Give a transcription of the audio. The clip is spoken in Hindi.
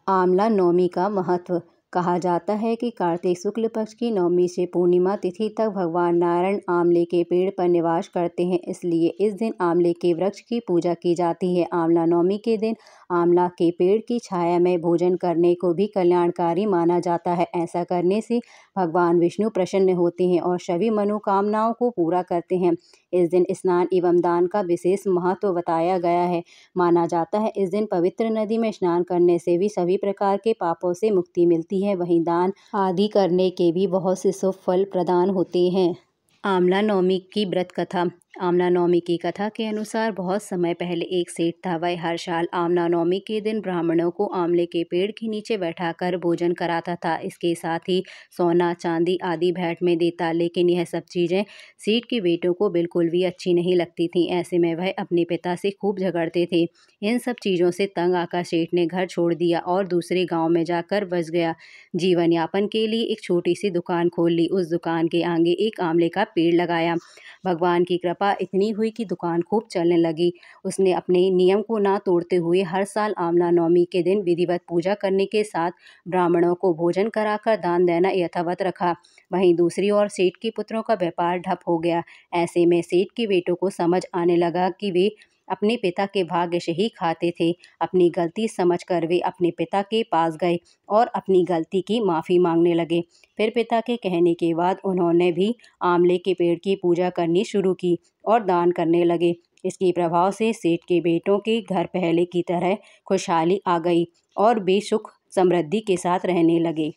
आंवला नवमी का महत्व। कहा जाता है कि कार्तिक शुक्ल पक्ष की नवमी से पूर्णिमा तिथि तक भगवान नारायण आंवले के पेड़ पर निवास करते हैं, इसलिए इस दिन आंवले के वृक्ष की पूजा की जाती है। आंवला नवमी के दिन आंवला के पेड़ की छाया में भोजन करने को भी कल्याणकारी माना जाता है। ऐसा करने से भगवान विष्णु प्रसन्न होते हैं और सभी मनोकामनाओं को पूरा करते हैं। इस दिन स्नान एवं दान का विशेष महत्व बताया गया है। माना जाता है इस दिन पवित्र नदी में स्नान करने से भी सभी प्रकार के पापों से मुक्ति मिलती है। वहीं दान आदि करने के भी बहुत से शुभ फल प्रदान होते हैं। आंवला नवमी की व्रत कथा। आंवला नवमी की कथा के अनुसार बहुत समय पहले एक सेठ था। वह हर साल आंवला नवमी के दिन ब्राह्मणों को आंवले के पेड़ के नीचे बैठाकर भोजन कराता था। इसके साथ ही सोना चांदी आदि भेंट में देता, लेकिन यह सब चीज़ें सेठ के बेटों को बिल्कुल भी अच्छी नहीं लगती थीं। ऐसे में वह अपने पिता से खूब झगड़ते थे। इन सब चीज़ों से तंग आकर सेठ ने घर छोड़ दिया और दूसरे गाँव में जाकर बस गया। जीवन यापन के लिए एक छोटी सी दुकान खोल ली। उस दुकान के आगे एक आंवले का पेड़ लगाया। भगवान की कृपा इतनी हुई कि दुकान खूब चलने लगी। उसने अपने नियम को ना तोड़ते हुए हर साल आंवला नवमी के दिन विधिवत पूजा करने के साथ ब्राह्मणों को भोजन कराकर दान देना यथावत रखा। वहीं दूसरी ओर सेठ के पुत्रों का व्यापार ठप हो गया। ऐसे में सेठ के बेटों को समझ आने लगा कि वे अपने पिता के भाग्य से ही खाते थे। अपनी गलती समझकर वे अपने पिता के पास गए और अपनी गलती की माफ़ी मांगने लगे। फिर पिता के कहने के बाद उन्होंने भी आंवले के पेड़ की पूजा करनी शुरू की और दान करने लगे। इसके प्रभाव से सेठ के बेटों के घर पहले की तरह खुशहाली आ गई और वे सुख समृद्धि के साथ रहने लगे।